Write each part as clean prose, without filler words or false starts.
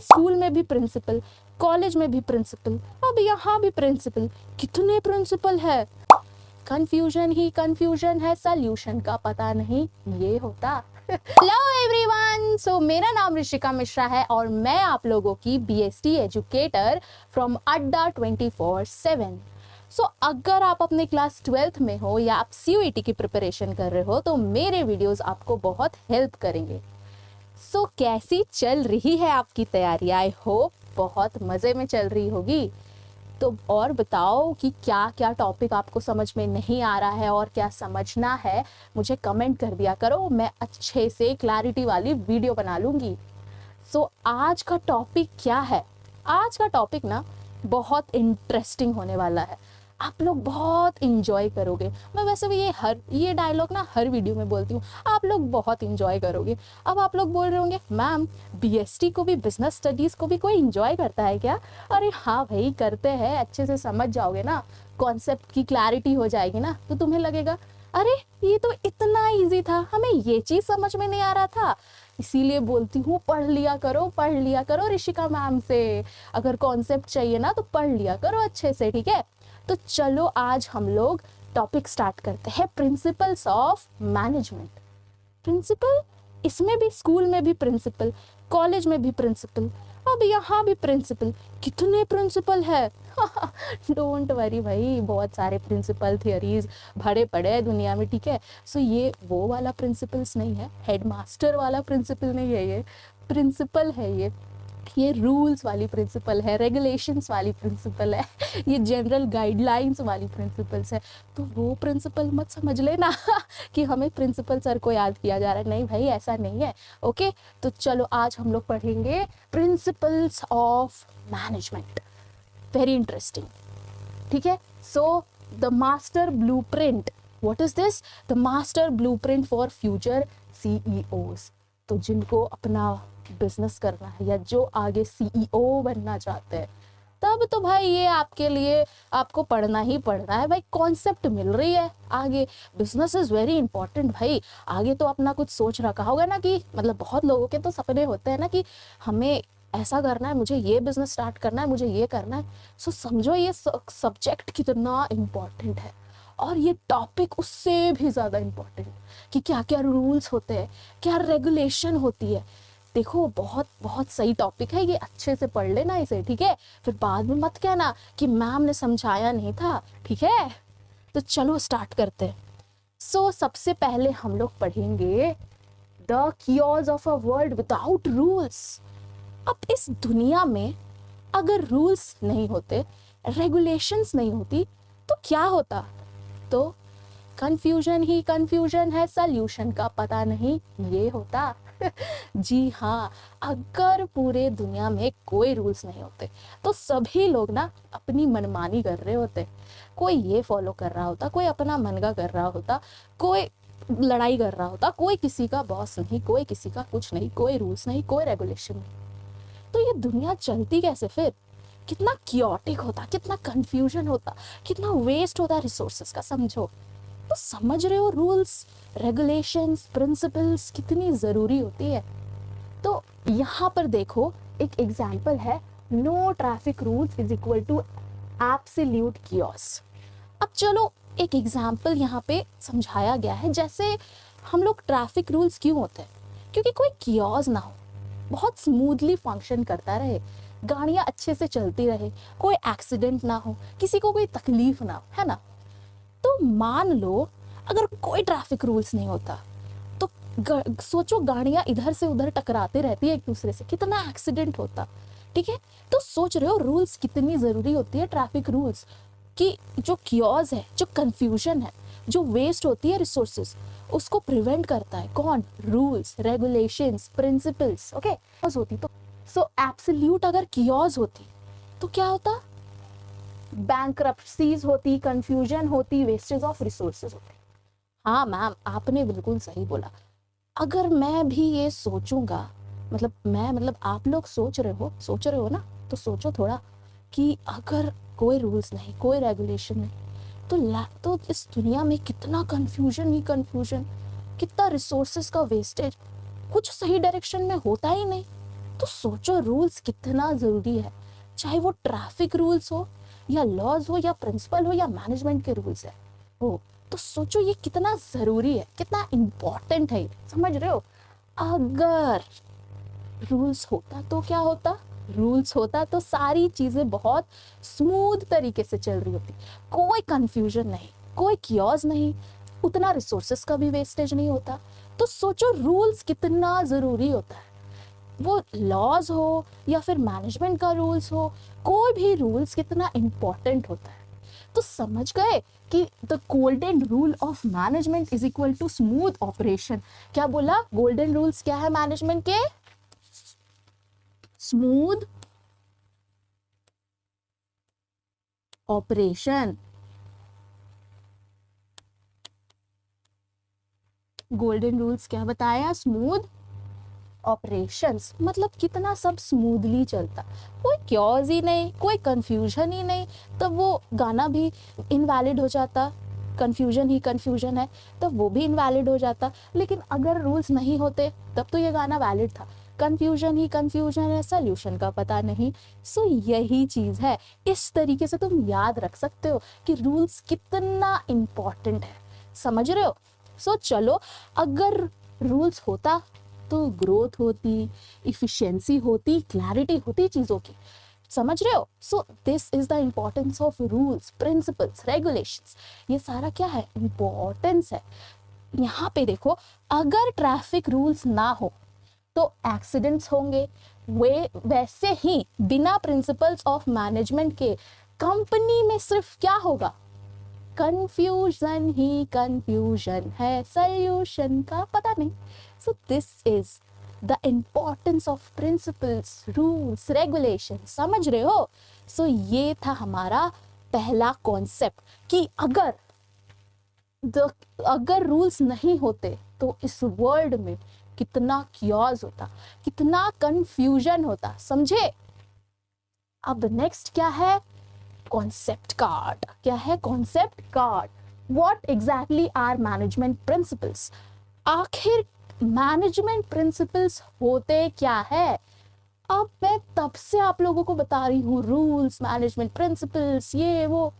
School में भी principal, college में भी प्रिंसिपल, अब यहाँ भी प्रिंसिपल। कितने प्रिंसिपल है? कंफ्यूजन ही कंफ्यूजन है, सॉल्यूशन का पता नहीं ये होता। हेलो एवरीवन, सो मेरा नाम ऋषिका मिश्रा है और मैं आप लोगों की बीएसटी एजुकेटर फ्रॉम अड्डा 24/7। सो अगर आप अपने क्लास 12th में हो या आप सीयूईटी की प्रिपरेशन कर रहे हो तो मेरे वीडियोस आपको बहुत हेल्प करेंगे। सो कैसी चल रही है आपकी तैयारी? आई होप बहुत मज़े में चल रही होगी। तो और बताओ कि क्या क्या टॉपिक आपको समझ में नहीं आ रहा है और क्या समझना है, मुझे कमेंट कर दिया करो। मैं अच्छे से क्लैरिटी वाली वीडियो बना लूँगी। सो आज का टॉपिक क्या है? आज का टॉपिक ना बहुत इंटरेस्टिंग होने वाला है, आप लोग बहुत इंजॉय करोगे। मैं वैसे भी ये डायलॉग ना हर वीडियो में बोलती हूँ, आप लोग बहुत इंजॉय करोगे। अब आप लोग बोल रहे होंगे मैम बीएसटी को भी, बिजनेस स्टडीज़ को भी कोई इंजॉय करता है क्या? अरे हाँ भाई करते हैं, अच्छे से समझ जाओगे ना, कॉन्सेप्ट की क्लैरिटी हो जाएगी ना, तो तुम्हें लगेगा अरे ये तो इतना इजी था, हमें ये चीज़ समझ में नहीं आ रहा था। इसीलिए बोलती हूँ पढ़ लिया करो ऋषिका मैम से। अगर कॉन्सेप्ट चाहिए ना तो पढ़ लिया करो अच्छे से, ठीक है? तो चलो आज हम लोग टॉपिक स्टार्ट करते हैं, प्रिंसिपल्स ऑफ मैनेजमेंट। प्रिंसिपल, इसमें भी स्कूल में भी प्रिंसिपल, कॉलेज में भी प्रिंसिपल, अब यहाँ भी प्रिंसिपल। कितने प्रिंसिपल है? डोंट वरी भाई, बहुत सारे प्रिंसिपल थियरीज भरे पड़े हैं दुनिया में, ठीक है? सो ये वो वाला प्रिंसिपल्स नहीं है, हेडमास्टर वाला प्रिंसिपल नहीं है, ये प्रिंसिपल है। ये रूल्स वाली प्रिंसिपल है, रेगुलेशंस वाली प्रिंसिपल है, ये जनरल गाइडलाइंस वाली प्रिंसिपल्स है। तो वो प्रिंसिपल मत समझ लेना कि हमें प्रिंसिपल सर को याद किया जा रहा है, नहीं भाई ऐसा नहीं है। ओके, तो चलो आज हम लोग पढ़ेंगे principles of management. Very interesting, ठीक है? So the master blueprint, what is this? The master blueprint for future CEOs. तो जिनको अपना बिजनेस करना है या जो आगे सीईओ बनना चाहते हैं, तब तो भाई ये आपके लिए आपको पढ़ना ही पढ़ना है भाई। कॉन्सेप्ट मिल रही है आगे, बिजनेस इज वेरी इंपॉर्टेंट भाई। आगे तो अपना कुछ सोच रखा होगा ना, कि मतलब बहुत लोगों के तो सपने होते हैं ना कि हमें ऐसा करना है, मुझे ये बिजनेस स्टार्ट करना है, मुझे ये करना है। सो समझो ये सब्जेक्ट कितना इम्पोर्टेंट है, और ये टॉपिक उससे भी ज़्यादा इम्पोर्टेंट कि क्या क्या रूल्स होते हैं, क्या रेगुलेशन होती है। देखो बहुत बहुत सही टॉपिक है ये, अच्छे से पढ़ लेना इसे, ठीक है? फिर बाद में मत कहना कि मैम ने समझाया नहीं था, ठीक है? तो चलो स्टार्ट करते हैं। सो सबसे पहले हम लोग पढ़ेंगे the chaos of a world without rules. अब इस दुनिया में अगर रूल्स नहीं होते, रेगुलेशंस नहीं होती, तो क्या होता? तो कंफ्यूजन ही कंफ्यूजन है, सॉल्यूशन का पता नहीं ये होता। जी हाँ, अगर पूरे दुनिया में कोई रूल्स नहीं होते तो सभी लोग ना अपनी मनमानी कर रहे होते। कोई ये फॉलो कर रहा होता, कोई अपना मन का कर रहा होता, कोई लड़ाई कर रहा होता, कोई किसी का बॉस नहीं, कोई किसी का कुछ नहीं, कोई रूल्स नहीं, कोई रेगुलेशन नहीं। तो ये दुनिया चलती कैसे फिर? कितना क्योटिक होता, कितना कंफ्यूजन होता, कितना वेस्ट होता रिसोर्सेस का, समझो। तो समझ रहे हो रूल्स, रेगुलेशंस, प्रिंसिपल्स कितनी ज़रूरी होती है। तो यहाँ पर देखो एक एग्जाम्पल है, no traffic rules is equal to absolute chaos. अब चलो एक एग्जाम्पल यहाँ पे समझाया गया है, जैसे हम लोग ट्रैफिक रूल्स क्यों होते हैं? क्योंकि कोई कियोस ना हो, बहुत स्मूथली फंक्शन करता रहे, गाड़ियाँ अच्छे से चलती रहे, कोई एक्सीडेंट ना हो, किसी को कोई तकलीफ ना हो, है ना? तो मान लो अगर कोई ट्रैफिक रूल्स नहीं होता तो सोचो गाड़ियां इधर से उधर टकराते रहती है एक दूसरे से, कितना एक्सीडेंट होता, ठीक है? तो सोच रहे हो रूल्स कितनी ज़रूरी होती है, ट्रैफिक रूल्स कि जो कियोस है, जो कंफ्यूजन है, जो वेस्ट होती है रिसोर्सेज, उसको प्रिवेंट करता है कौन? Rules, regulations, principles. ओके, होती तो सो एब्सोल्यूट अगर कियोस होती तो क्या होता? बैंक्रप्सीज होती, कंफ्यूजन होती, वेस्टेज ऑफ रिसोर्सेज होती। हाँ मैम, आपने बिल्कुल सही बोला। अगर मैं भी ये सोचूंगा, मतलब आप लोग सोच रहे हो ना, तो सोचो थोड़ा कि अगर कोई रूल्स नहीं, कोई रेगुलेशन नहीं, तो इस दुनिया में कितना कंफ्यूजन ही कंफ्यूजन, कितना रिसोर्सेज का वेस्टेज, कुछ सही डायरेक्शन में होता ही नहीं। तो सोचो रूल्स कितना जरूरी है, चाहे वो ट्रैफिक रूल्स हो या लॉज हो या प्रिंसिपल हो या मैनेजमेंट के रूल्स है हो। तो सोचो ये कितना जरूरी है, कितना इम्पोर्टेंट है, समझ रहे हो। अगर रूल्स होता तो क्या होता, रूल्स होता तो सारी चीजें बहुत स्मूथ तरीके से चल रही होती, कोई कंफ्यूजन नहीं, कोई कियोस नहीं, उतना रिसोर्सेस का भी वेस्टेज नहीं होता। तो सोचो रूल्स कितना जरूरी होता है, वो लॉज हो या फिर मैनेजमेंट का रूल्स हो, कोई भी रूल्स कितना इंपॉर्टेंट होता है। तो समझ गए कि the golden rule of management is equal to smooth operation. क्या बोला, गोल्डन रूल्स क्या है मैनेजमेंट के, स्मूथ ऑपरेशन। गोल्डन रूल्स क्या बताया, स्मूथ ऑपरेशंस, मतलब कितना सब स्मूथली चलता, कोई क्योज ही नहीं, कोई कंफ्यूजन ही नहीं, तब वो गाना भी इनवैलिड हो जाता। कंफ्यूजन ही कंफ्यूजन है तब वो भी इनवैलिड हो जाता। लेकिन अगर रूल्स नहीं होते तब तो ये गाना वैलिड था। कंफ्यूजन ही कंफ्यूजन है, सॉल्यूशन का पता नहीं। सो यही चीज है, इस तरीके से तुम याद रख सकते हो कि रूल्स कितना इंपॉर्टेंट है, समझ रहे हो। सो चलो, अगर रूल्स होता तो ग्रोथ होती, इफिशिएंसी होती, क्लैरिटी होती चीजों की, समझ रहे हो। So this is the importance of rules, principles, regulations. ये सारा क्या है, इम्पोर्टेंस है। यहाँ पे देखो, अगर ट्रैफिक रूल्स ना हो तो एक्सीडेंट्स होंगे, वे वैसे ही बिना प्रिंसिपल्स ऑफ मैनेजमेंट के कंपनी में सिर्फ क्या होगा, कंफ्यूजन ही कंफ्यूजन है, सॉल्यूशन का पता नहीं। सो this is the importance of principles, rules, regulation, समझ रहे हो। सो ये था हमारा पहला कॉन्सेप्ट कि अगर रूल्स नहीं होते तो इस वर्ल्ड में कितना क्योस होता, कितना कंफ्यूजन होता, समझे। अब नेक्स्ट क्या है, कॉन्सेप्ट कार्ड। क्या है concept card, what exactly are management principles. आखिर मैनेजमेंट प्रिंसिपल्स होते क्या है। अब मैं तब से आप लोगों को बता रही हूँ रूल्स, मैनेजमेंट प्रिंसिपल्स, ये वो,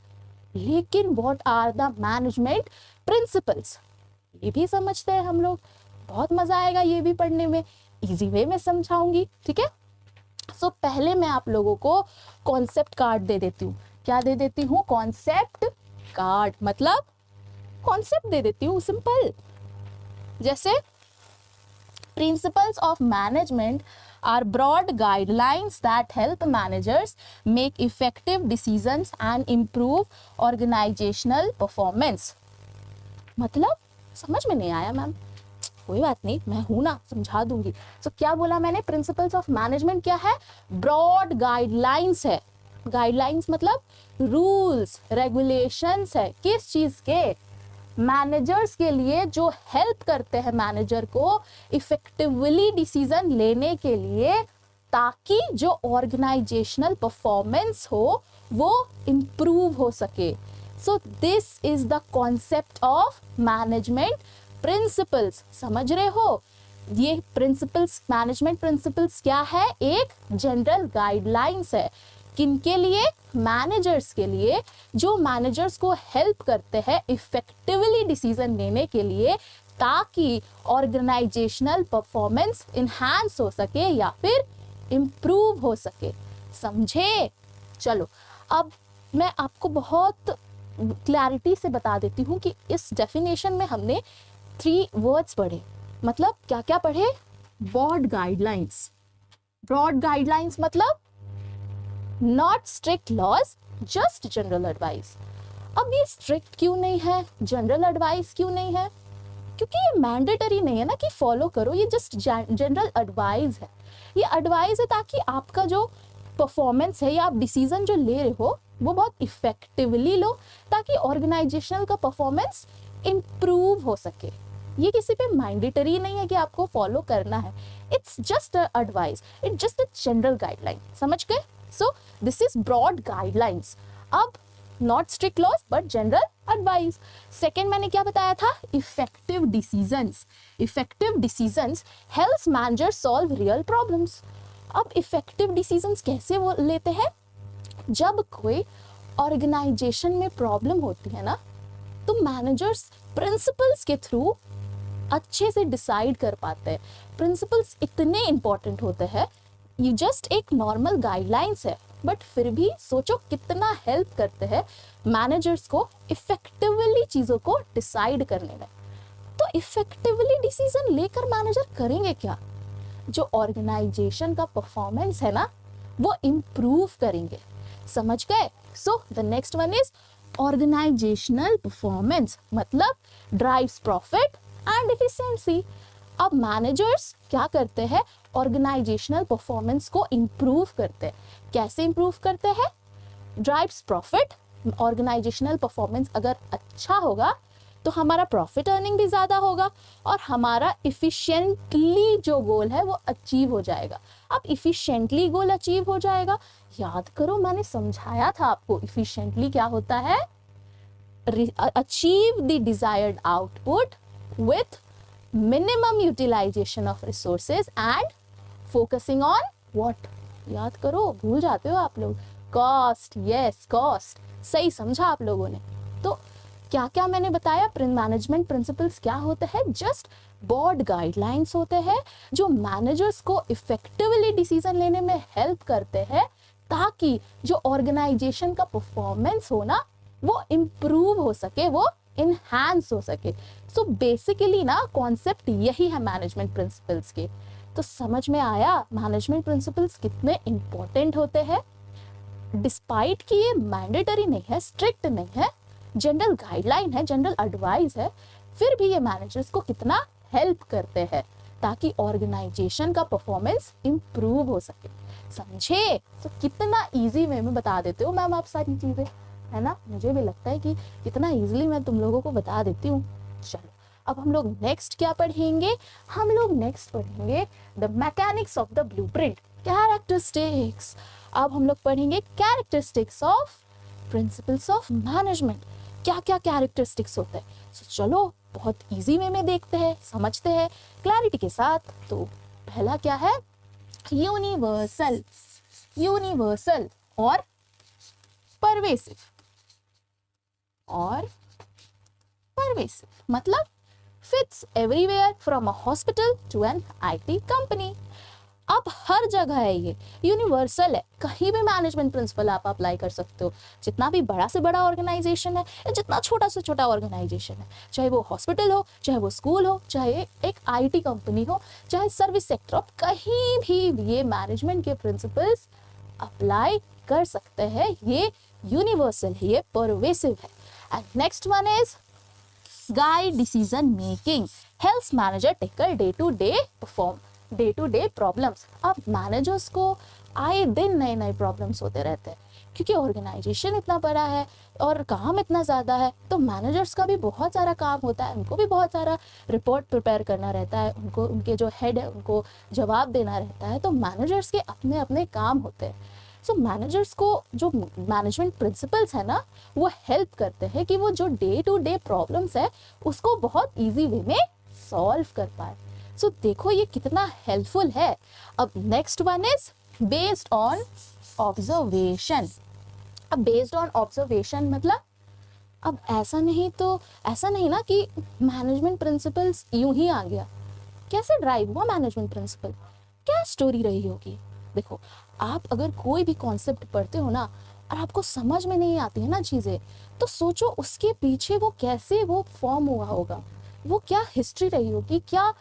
लेकिन what are the management principles, ये भी समझते हैं हम लोग। बहुत मजा आएगा ये भी पढ़ने में, इजी वे में समझाऊंगी, ठीक है। सो पहले मैं आप लोगों को कॉन्सेप्ट कार्ड दे देती हूँ। क्या दे देती हूँ, कॉन्सेप्ट कार्ड, मतलब कॉन्सेप्ट दे देती हूँ, सिंपल। जैसे principles of management are broad guidelines that help managers make effective decisions and improve organizational performance। मतलब समझ में नहीं आया मैम, कोई बात नहीं, मैं हूं ना, समझा दूंगी। तो क्या बोला मैंने, प्रिंसिपल्स ऑफ मैनेजमेंट क्या है, ब्रॉड गाइडलाइंस है। गाइडलाइंस मतलब रूल्स, रेगुलेशंस है, किस चीज के, मैनेजर्स के लिए, जो हेल्प करते हैं मैनेजर को इफेक्टिवली डिसीजन लेने के लिए, ताकि जो ऑर्गेनाइजेशनल परफॉर्मेंस हो वो इम्प्रूव हो सके। सो this is the concept of management principles, समझ रहे हो। ये प्रिंसिपल्स, मैनेजमेंट प्रिंसिपल्स क्या है, एक जनरल गाइडलाइंस है, किनके लिए, मैनेजर्स के लिए, जो मैनेजर्स को हेल्प करते हैं इफेक्टिवली डिसीजन लेने के लिए, ताकि ऑर्गेनाइजेशनल परफॉर्मेंस इनहैंस हो सके या फिर इम्प्रूव हो सके, समझे। चलो अब मैं आपको बहुत क्लैरिटी से बता देती हूँ कि इस डेफिनेशन में हमने 3 वर्ड्स पढ़े, मतलब क्या क्या पढ़े, ब्रॉड गाइडलाइंस। ब्रॉड गाइडलाइंस मतलब not strict laws, just general advice. अब ये स्ट्रिक्ट क्यों नहीं है, जनरल एडवाइस क्यों नहीं है, क्योंकि ये मैंडेटरी नहीं है ना कि फॉलो करो, ये जस्ट जनरल एडवाइस है। ये एडवाइस है ताकि आपका जो परफॉर्मेंस है या आप डिसीजन जो ले रहे हो वो बहुत इफेक्टिवली लो, ताकि ऑर्गेनाइजेशनल का परफॉर्मेंस इम्प्रूव हो सके। ये किसी पे मैंडेटरी नहीं है कि आपको फॉलो करना है, it's just a advice, it's just a general guideline, समझ गए। So this is broad guidelines. अब not strict laws but general advice. Second मैंने क्या बताया था, effective decisions. Effective decisions helps manager solve real problems. अब इफेक्टिव डिसीजंस कैसे वो लेते हैं? जब कोई ऑर्गेनाइजेशन में प्रॉब्लम होती है ना, तो मैनेजर्स प्रिंसिपल्स के थ्रू अच्छे से डिसाइड कर पाते हैं। प्रिंसिपल्स इतने इंपॉर्टेंट होते हैं, ये जस्ट एक नॉर्मल गाइडलाइंस है, बट फिर भी सोचो कितना हेल्प करते हैं मैनेजर्स को इफेक्टिवली चीज़ों को डिसाइड करने में। तो इफेक्टिवली डिसीजन लेकर मैनेजर करेंगे क्या? जो ऑर्गेनाइजेशन का परफॉर्मेंस है ना, वो इम्प्रूव करेंगे। समझ गए? So the next one is organisational performance, मतलब ड्राइव्स प्रॉफिट एंड एफिशिएंसी। अब मैनेजर्स क्या करते हैं? ऑर्गेनाइजेशनल परफॉर्मेंस को इम्प्रूव करते हैं। कैसे इम्प्रूव करते हैं? Drives profit. ऑर्गेनाइजेशनल परफॉर्मेंस अगर अच्छा होगा तो हमारा प्रॉफिट अर्निंग भी ज़्यादा होगा और हमारा इफिशिएंटली जो गोल है वो अचीव हो जाएगा। अब इफिशिएंटली गोल अचीव हो जाएगा, याद करो मैंने समझाया था आपको इफिशिएंटली क्या होता है? Achieve the desired output with minimum utilisation of resources and focusing on what? याद करो, भूल जाते हो आप लोग। कॉस्ट। Yes, cost. सही समझा आप लोगों ने। तो क्या क्या मैंने बताया? मैनेजमेंट प्रिंसिपल्स क्या होते हैं? जस्ट बोर्ड गाइडलाइंस होते हैं जो मैनेजर्स को इफेक्टिवली डिसीजन लेने में हेल्प करते हैं, ताकि जो ऑर्गेनाइजेशन का परफॉर्मेंस हो ना, वो इम्प्रूव हो सके, वो इनहैंस हो सके। सो बेसिकली ना कॉन्सेप्ट यही है मैनेजमेंट प्रिंसिपल्स के। तो समझ में आया मैनेजमेंट प्रिंसिपल्स कितने इंपॉर्टेंट होते हैं। डिस्पाइट कि ये मैंडेटरी नहीं है, स्ट्रिक्ट नहीं है, जनरल गाइडलाइन है, जनरल एडवाइस है, फिर भी ये मैनेजर्स को कितना हेल्प करते हैं ताकि ऑर्गेनाइजेशन का परफॉर्मेंस इंप्रूव हो सके। समझे? तो कितना इजी वे में बता देते हो मैम आप सारी चीजें, है ना? मुझे भी लगता है कि कितना इजीली मैं तुम लोगों को बता देती हूँ। चलो अब हम लोग नेक्स्ट क्या पढ़ेंगे? हम लोग नेक्स्ट पढ़ेंगे the mechanics of the blueprint, characteristics. अब हम लोग पढ़ेंगे characteristics of principles of management. क्या क्या कैरेक्टरिस्टिक्स होते हैं? तो चलो बहुत इजी वे में देखते हैं, समझते हैं क्लैरिटी के साथ। तो पहला क्या है? यूनिवर्सल। यूनिवर्सल और परवेसिव। और परवेसिव मतलब fits everywhere from a hospital to an IT company. अब हर जगह है, ये यूनिवर्सल है, कहीं भी मैनेजमेंट प्रिंसिपल आप अप्लाई कर सकते हो। जितना भी बड़ा से बड़ा ऑर्गेनाइजेशन है या जितना छोटा से छोटा ऑर्गेनाइजेशन है, चाहे वो हॉस्पिटल हो, चाहे वो स्कूल हो, चाहे एक आईटी कंपनी हो, चाहे सर्विस सेक्टर हो, कहीं भी ये मैनेजमेंट के प्रिंसिपल्स अप्लाई कर सकते हैं। ये यूनिवर्सल है, ये परवेसिव है। And next one is guide decision making, helps manager tackle day to day problems. अब मैनेजर्स को आए दिन नए नए प्रॉब्लम्स होते रहते हैं, क्योंकि ऑर्गेनाइजेशन इतना बड़ा है और काम इतना ज़्यादा है, तो मैनेजर्स का भी बहुत सारा काम होता है। उनको भी बहुत सारा रिपोर्ट प्रिपेयर करना रहता है, उनको उनके जो हेड है उनको जवाब देना रहता है। तो मैनेजर्स के अपने अपने काम होते हैं। सो मैनेजर्स को जो मैनेजमेंट प्रिंसिपल्स है ना, वो हेल्प करते हैं कि वो जो डे टू डे प्रॉब्लम्स है उसको बहुत ईजी वे में सॉल्व कर पाए। सो देखो ये कितना हेल्पफुल है। अब next one is based on observation. अब बेस्ड ऑन ऑब्जर्वेशन मतलब अब ऐसा नहीं ना कि मैनेजमेंट प्रिंसिपल्स यूं ही आ गया। कैसे ड्राइव हुआ मैनेजमेंट प्रिंसिपल? क्या स्टोरी रही होगी? देखो, आप अगर कोई भी कॉन्सेप्ट पढ़ते हो ना और आपको समझ में नहीं आती है ना चीज़ें, तो सोचो उसके पीछे वो कैसे वो फॉर्म हुआ होगा, वो क्या हिस्ट्री रही होगी, क्या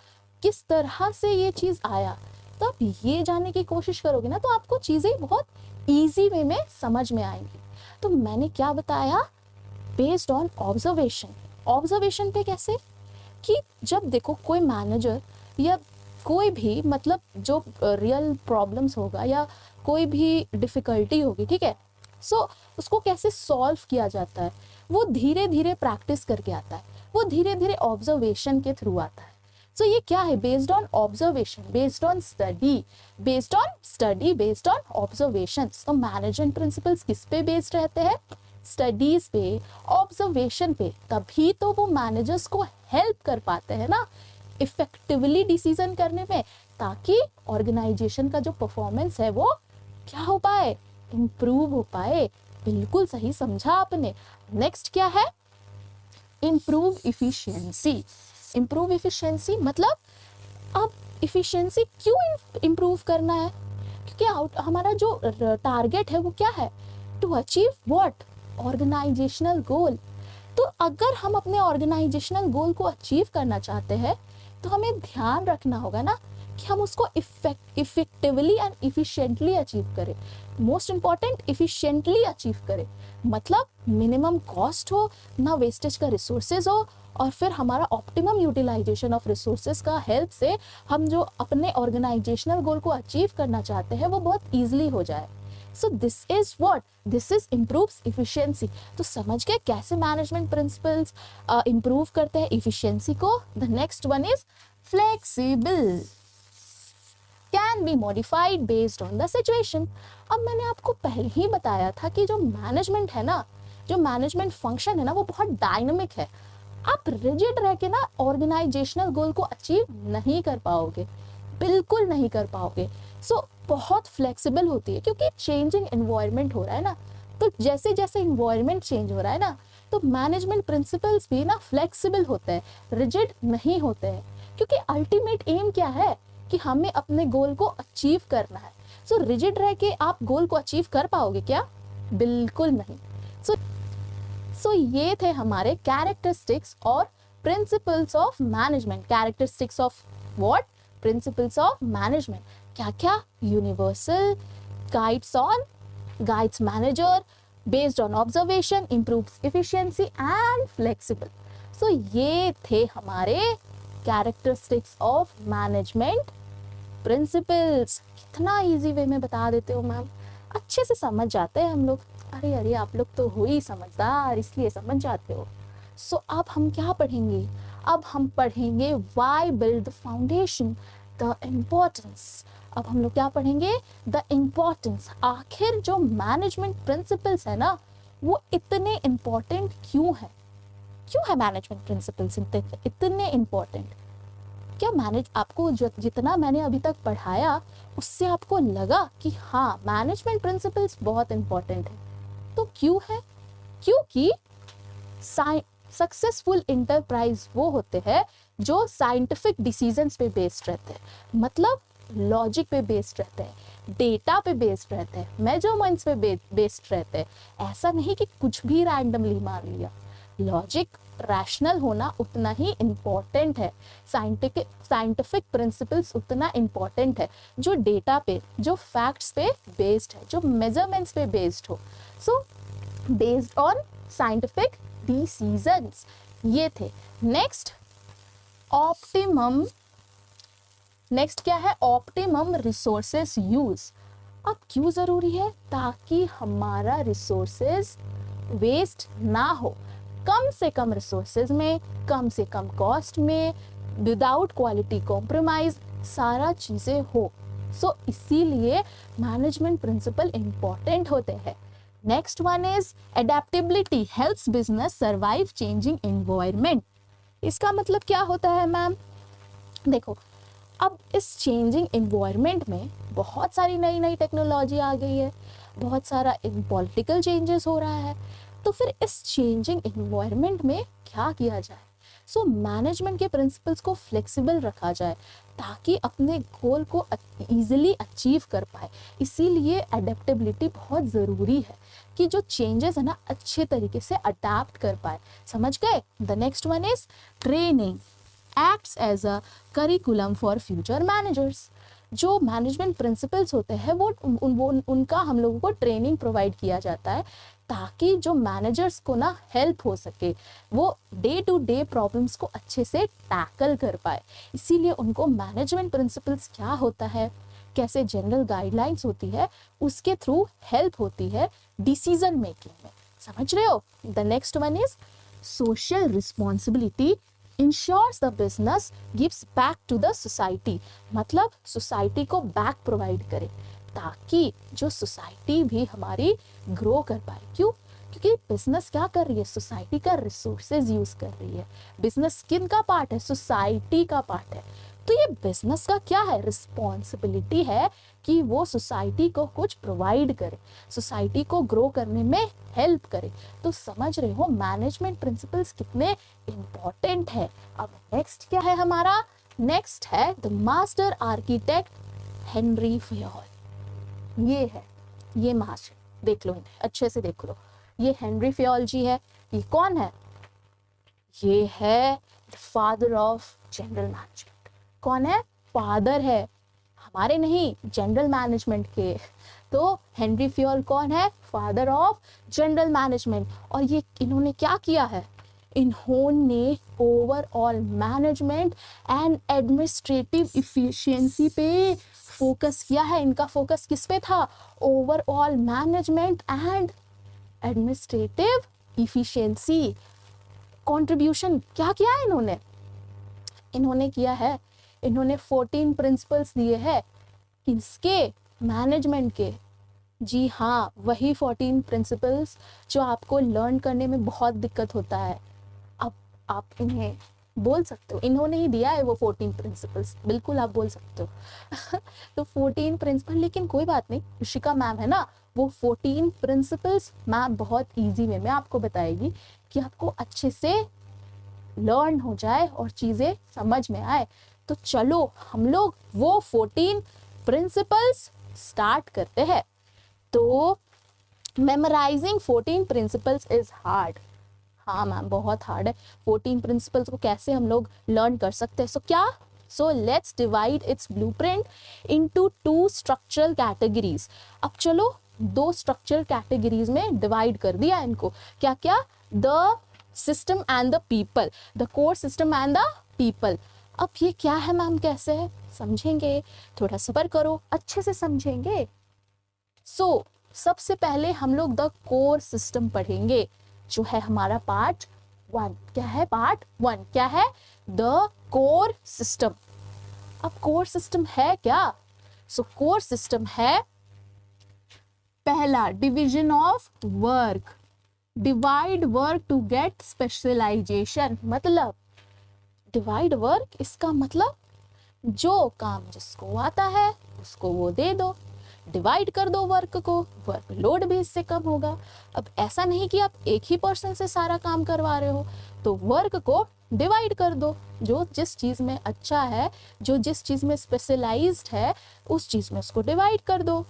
किस तरह से ये चीज़ आया। तो आप ये जानने की कोशिश करोगे ना तो आपको चीज़ें बहुत ईजी वे में समझ में आएंगी। तो मैंने क्या बताया? Based on observation. ऑब्जर्वेशन पे कैसे? कि जब देखो कोई मैनेजर या कोई भी मतलब जो रियल प्रॉब्लम्स होगा या कोई भी डिफ़िकल्टी होगी, ठीक है, सो उसको कैसे सॉल्व किया जाता है, वो धीरे धीरे प्रैक्टिस करके आता है, वो धीरे धीरे ऑब्जर्वेशन के थ्रू आता है। सो ये क्या है? Based on observation, based on study, based on observation. तो मैनेजमेंट प्रिंसिपल्स किस पे बेस्ड रहते हैं? स्टडीज पे, ऑब्जर्वेशन पे। तभी तो वो मैनेजर्स को हेल्प कर पाते हैं ना इफेक्टिवली डिसीजन करने में, ताकि ऑर्गेनाइजेशन का जो परफॉर्मेंस है वो क्या हो पाए, इम्प्रूव हो पाए। बिल्कुल सही समझा आपने। नेक्स्ट क्या है, इम्प्रूव इफिशियंसी। इम्प्रूव इफिशियंसी मतलब अब इफिशियंसी क्यों इम्प्रूव करना है, क्योंकि हमारा जो टारगेट है वो क्या है, टू अचीव व्हाट, ऑर्गेनाइजेशनल गोल। तो अगर हम अपने ऑर्गेनाइजेशनल गोल को अचीव करना चाहते हैं तो हमें ध्यान रखना होगा ना कि हम उसको इफेक्टिवली एंड इफिशिएंटली अचीव करें। मोस्ट इंपॉर्टेंट, इफिशिएंटली अचीव करें, मतलब मिनिमम कॉस्ट हो, ना वेस्टेज का रिसोर्सेज हो, और फिर हमारा ऑप्टिमम यूटिलाइजेशन ऑफ रिसोर्सेज का हेल्प से हम जो अपने ऑर्गेनाइजेशनल गोल को अचीव करना चाहते हैं वो बहुत ईजिली हो जाए। सो this is what, this is improves efficiency. तो समझ गए कैसे मैनेजमेंट प्रिंसिपल्स इम्प्रूव करते हैं इफिशियंसी को। The next one is flexible, can be modified based on the situation. अब मैंने आपको पहले ही बताया था कि जो मैनेजमेंट है ना, जो मैनेजमेंट फंक्शन है ना, वो बहुत डायनामिक है। आप रिजिड रह के ना ऑर्गेनाइजेशनल गोल को अचीव नहीं कर पाओगे, बिल्कुल नहीं कर पाओगे। सो बहुत फ्लेक्सिबल होती है, क्योंकि चेंजिंग एनवायरनमेंट हो रहा है ना, तो जैसे जैसे एनवायरनमेंट चेंज हो रहा है ना, तो मैनेजमेंट प्रिंसिपल्स भी ना फ्लेक्सिबल होते हैं, रिजिड नहीं होते हैं। क्योंकि अल्टीमेट एम क्या है कि हमें अपने गोल को अचीव करना है। सो रिजिड रह के आप गोल को अचीव कर पाओगे क्या, बिल्कुल नहीं। सो ये थे हमारे कैरेक्टरिस्टिक्स और principles of management. Characteristics of what, principles of management. क्या क्या, universal, guides manager, based on observation, improves efficiency and flexible. So ये थे हमारे कैरेक्टरिस्टिक्स ऑफ मैनेजमेंट प्रिंसिपल्स। कितना इजी वे में बता देते हो मैम, अच्छे से समझ जाते हैं हम लोग। अरे आप लोग तो हो ही समझदार, इसलिए समझ जाते हो। सो अब हम क्या पढ़ेंगे, अब हम पढ़ेंगे why build the foundation, the importance. अब हम लोग क्या पढ़ेंगे, द इम्पोर्टेंस। आखिर जो मैनेजमेंट प्रिंसिपल्स है ना, वो इतने इम्पोर्टेंट क्यों है, क्यों है मैनेजमेंट प्रिंसिपल्स इतने इम्पोर्टेंट। क्या आपको जितना मैंने अभी तक पढ़ाया उससे आपको लगा कि हाँ मैनेजमेंट प्रिंसिपल्स बहुत इंपॉर्टेंट है। तो क्यों है, क्योंकि सक्सेसफुल इंटरप्राइज वो होते हैं जो साइंटिफिक डिसीजंस पे बेस्ड रहते हैं, मतलब लॉजिक पे बेस्ड रहते हैं, डेटा पे बेस्ड रहते हैं, मेजरमेंट्स पे बेस्ड रहते हैं। ऐसा नहीं कि कुछ भी रैंडमली मान लिया। लॉजिक, रैशनल होना उतना ही इम्पोर्टेंट है, साइंटिफिक प्रिंसिपल्स उतना इम्पोर्टेंट है, जो डेटा पे, जो फैक्ट्स पे बेस्ड है, जो मेजरमेंट्स पे बेस्ड हो। So based on scientific decisions, ये थे। नेक्स्ट ऑप्टिमम, नेक्स्ट क्या है, ऑप्टिमम रिसोर्सेस यूज। अब क्यों जरूरी है, ताकि हमारा रिसोर्सेज वेस्ट ना हो, कम से कम रिसोर्सेज में, कम से कम कॉस्ट में, विदाउट क्वालिटी कॉम्प्रोमाइज, सारा चीजें हो। सो इसीलिए मैनेजमेंट प्रिंसिपल इंपॉर्टेंट होते हैं। Next one is adaptability, helps business survive changing environment. इसका मतलब क्या होता है मैम, देखो अब इस चेंजिंग एनवायरनमेंट में बहुत सारी नई नई टेक्नोलॉजी आ गई है, बहुत सारा पॉलिटिकल चेंजेस हो रहा है। तो फिर इस चेंजिंग एनवायरनमेंट में क्या किया जाए, सो मैनेजमेंट के प्रिंसिपल्स को फ्लेक्सिबल रखा जाए ताकि अपने गोल को इजीली अचीव कर पाए। इसीलिए अडेप्टेबिलिटी बहुत ज़रूरी है कि जो चेंजेस है ना अच्छे तरीके से अडेप्ट कर पाए। समझ गए। The next one is training acts as a curriculum for future managers. जो मैनेजमेंट प्रिंसिपल्स होते हैं वो उनका हम लोगों को ट्रेनिंग प्रोवाइड किया जाता है ताकि जो मैनेजर्स को ना हेल्प हो सके, वो डे टू डे प्रॉब्लम्स को अच्छे से टैकल कर पाए। इसीलिए उनको मैनेजमेंट प्रिंसिपल्स क्या होता है, कैसे जनरल गाइडलाइंस होती है, उसके थ्रू हेल्प होती है डिसीजन मेकिंग में। समझ रहे हो। The next one is social responsibility ensures the business gives back to the society. मतलब सोसाइटी को बैक प्रोवाइड करे ताकि जो सोसाइटी भी हमारी ग्रो कर पाए। क्यों, क्योंकि बिजनेस क्या कर रही है, सोसाइटी का रिसोर्सेज यूज कर रही है। बिजनेस किन का पार्ट है, सोसाइटी का पार्ट है। तो ये बिजनेस का क्या है, रिस्पॉन्सिबिलिटी है कि वो सोसाइटी को कुछ प्रोवाइड करे, सोसाइटी को ग्रो करने में हेल्प करे। तो समझ रहे हो मैनेजमेंट प्रिंसिपल्स कितने इंपॉर्टेंट है। अब नेक्स्ट क्या है हमारा, नेक्स्ट है the master architect Henry Fayol. ये है, ये महाशय देख लो, इन्हें अच्छे से देख लो, ये हेनरी फयोल जी है। ये कौन है, ये है the father of general management. कौन है, फादर है, हमारे नहीं, जनरल मैनेजमेंट के। तो हेनरी फयोल कौन है, फादर ऑफ जनरल मैनेजमेंट। और ये इन्होंने क्या किया है, इन्होंने overall management and administrative efficiency पे फोकस किया है। इनका फोकस किस पे था, overall management and administrative efficiency. Contribution क्या किया है इन्होंने, इन्होंने किया है, इन्होंने 14 प्रिंसिपल्स दिए हैं किसके, मैनेजमेंट के। जी हाँ, वही 14 प्रिंसिपल्स जो आपको लर्न करने में बहुत दिक्कत होता है। अब आप इन्हें बोल सकते हो, इन्होंने ही दिया है वो 14 प्रिंसिपल्स, बिल्कुल आप बोल सकते हो। तो 14 प्रिंसिपल, लेकिन कोई बात नहीं, ऋषिका मैम है ना, वो 14 प्रिंसिपल्स मैम बहुत इजी वे में आपको बताएगी कि आपको अच्छे से लर्न हो जाए और चीज़ें समझ में आए। तो चलो हम लोग वो 14 प्रिंसिपल्स स्टार्ट करते हैं। तो मेमोराइजिंग 14 प्रिंसिपल्स इज हार्ड। हाँ मैम, बहुत हार्ड है। 14 प्रिंसिपल्स को कैसे हम लोग लर्न कर सकते हैं, सो क्या, so let's divide it's blueprint into 2 structural categories. अब चलो 2 स्ट्रक्चरल कैटेगरीज में डिवाइड कर दिया इनको। क्या क्या, the system and the people, the core system and the people. अब ये क्या है मैम, कैसे है, समझेंगे, थोड़ा सब्र करो, अच्छे से समझेंगे। सो सबसे पहले हम लोग द कोर सिस्टम पढ़ेंगे, जो है हमारा पार्ट 1। क्या है, पार्ट 1 क्या है, द कोर सिस्टम। अब कोर सिस्टम है क्या, सो कोर सिस्टम है पहला, division of work, divide work to get specialisation. मतलब डिवाइड वर्क, इसका मतलब जो काम जिसको आता है उसको वो दे दो, डिवाइड कर दो वर्क को, वर्क लोड भी इससे कम होगा। अब ऐसा नहीं कि आप एक ही पर्सन से सारा काम करवा रहे हो, तो वर्क को डिवाइड कर दो, जो जिस चीज़ में अच्छा है, जो जिस चीज़ में स्पेशलाइज्ड है, उस चीज़ में उसको डिवाइड कर दो,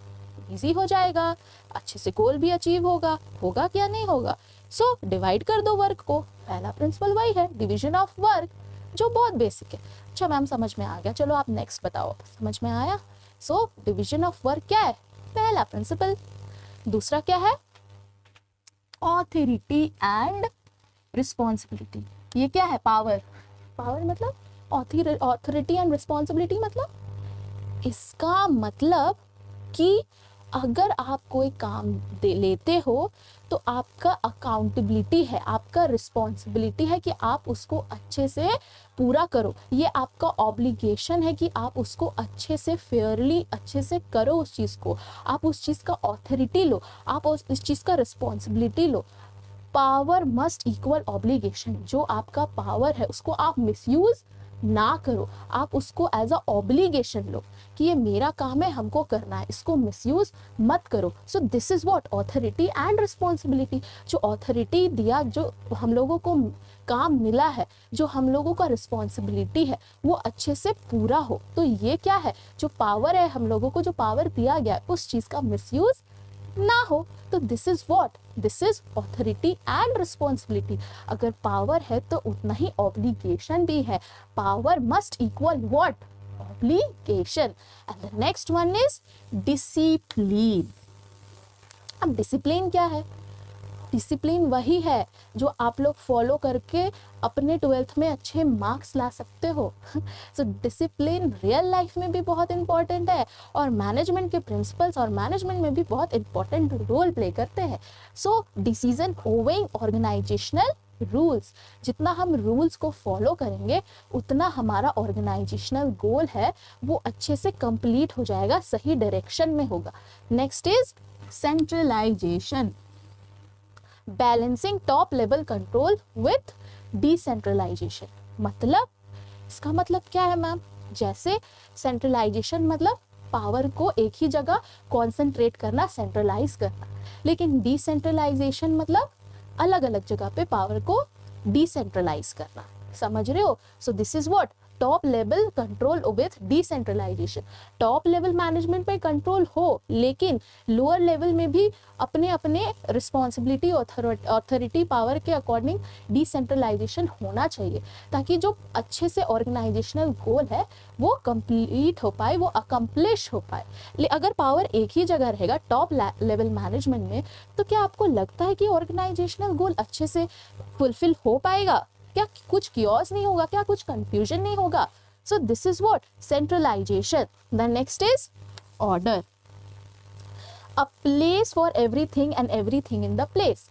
इजी हो जाएगा, अच्छे से गोल भी अचीव होगा। होगा क्या, नहीं होगा। सो डिवाइड कर दो वर्क को, पहला प्रिंसिपल वही है, डिवीजन ऑफ वर्क, जो बहुत बेसिक है। अच्छा मैम समझ में आ गया, चलो आप नेक्स्ट बताओ, समझ में आया। सो डिवीजन ऑफ वर्क क्या है, पहला प्रिंसिपल। दूसरा क्या है, ऑथोरिटी एंड रिस्पॉन्सिबिलिटी। ये क्या है, पावर। पावर मतलब ऑथोरिटी एंड रिस्पॉन्सिबिलिटी, मतलब इसका मतलब कि अगर आप कोई काम लेते हो तो आपका अकाउंटेबिलिटी है, आपका रिस्पॉन्सिबिलिटी है कि आप उसको अच्छे से पूरा करो। ये आपका ऑब्लिगेशन है कि आप उसको अच्छे से फेयरली अच्छे से करो, उस चीज़ को आप उस चीज़ का ऑथोरिटी लो, आप उस चीज़ का रिस्पॉन्सिबिलिटी लो। Power must equal obligation. जो आपका पावर है उसको आप मिसयूज ना करो, आप उसको एज अ ऑब्लिगेशन लो कि ये मेरा काम है, हमको करना है, इसको मिसयूज मत करो। सो this is what authority and responsibility. जो ऑथोरिटी दिया, जो हम लोगों को काम मिला है, जो हम लोगों का रिस्पॉन्सिबिलिटी है, वो अच्छे से पूरा हो। तो ये क्या है, जो पावर है, हम लोगों को जो पावर दिया गया उस चीज़ का मिसयूज ना हो। तो this is what, this is authority and responsibility. अगर पावर है तो उतना ही ऑब्लिगेशन भी है। Power must equal what, obligation. And the next one is discipline. अब डिसिप्लिन क्या है, डिसिप्लिन वही है जो आप लोग फॉलो करके अपने 12th में अच्छे मार्क्स ला सकते हो। सो डिसिप्लिन रियल लाइफ में भी बहुत इंपॉर्टेंट है और मैनेजमेंट के प्रिंसिपल्स और मैनेजमेंट में भी बहुत इंपॉर्टेंट रोल प्ले करते हैं। सो डिसीजन ओवेइंग ऑर्गेनाइजेशनल रूल्स, जितना हम रूल्स को फॉलो करेंगे उतना हमारा ऑर्गेनाइजेशनल गोल है वो अच्छे से कंप्लीट हो जाएगा, सही डायरेक्शन में होगा। Next is centralisation, balancing top level control with decentralisation. मतलब इसका मतलब क्या है मैम, जैसे सेंट्रलाइजेशन मतलब पावर को एक ही जगह कॉन्सेंट्रेट करना, सेंट्रलाइज करना, लेकिन डिसेंट्रलाइजेशन मतलब अलग अलग जगह पे पावर को डिसेंट्रलाइज करना। समझ रहे हो? So this is what top level control with decentralisation. Top level management में कंट्रोल हो, लेकिन लोअर लेवल में भी अपने अपने रिस्पॉन्सिबिलिटी अथॉरिटी पावर के अकॉर्डिंग डिसेंट्रलाइजेशन होना चाहिए, ताकि जो अच्छे से ऑर्गेनाइजेशनल गोल है वो कंप्लीट हो पाए, वो अकम्प्लिश हो पाए। अगर पावर एक ही जगह रहेगा टॉप लेवल मैनेजमेंट में, तो क्या आपको लगता है कि ऑर्गेनाइजेशनल गोल अच्छे से फुलफिल हो पाएगा? क्या कुछ कियोस नहीं होगा? क्या कुछ कंफ्यूजन नहीं होगा? So this is what centralisation. The next is order, a place for everything and everything in the place.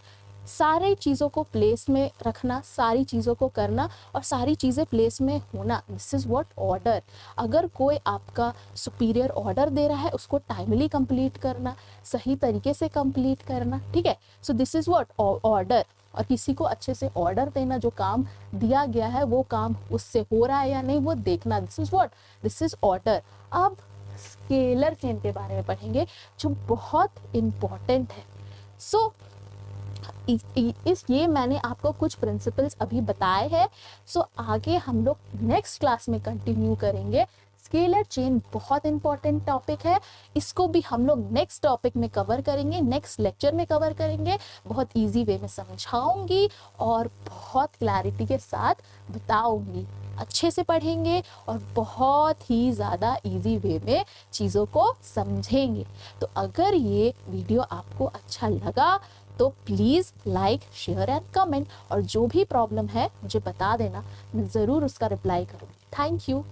सारी चीज़ों को प्लेस में रखना, सारी चीज़ों को करना और सारी चीज़ें प्लेस में होना, दिस इज़ व्हाट ऑर्डर। अगर कोई आपका सुपीरियर ऑर्डर दे रहा है, उसको टाइमली कंप्लीट करना, सही तरीके से कंप्लीट करना, ठीक है। So this is what order. और किसी को अच्छे से ऑर्डर देना, जो काम दिया गया है वो काम उससे हो रहा है या नहीं वो देखना, this is what, this is order. अब स्केलर चेन के बारे में पढ़ेंगे जो बहुत इम्पॉर्टेंट है। सो ये मैंने आपको कुछ प्रिंसिपल्स अभी बताए हैं। सो आगे हम लोग नेक्स्ट क्लास में कंटिन्यू करेंगे। स्केलर चेन बहुत इंपॉर्टेंट टॉपिक है, इसको भी हम लोग नेक्स्ट टॉपिक में कवर करेंगे, नेक्स्ट लेक्चर में कवर करेंगे। बहुत इजी वे में समझाऊंगी और बहुत क्लैरिटी के साथ बताऊंगी। अच्छे से पढ़ेंगे और बहुत ही ज़्यादा इजी वे में चीज़ों को समझेंगे। तो अगर ये वीडियो आपको अच्छा लगा तो please like, share and comment, और जो भी प्रॉब्लम है मुझे बता देना, मैं ज़रूर उसका रिप्लाई करूँगी। Thank you.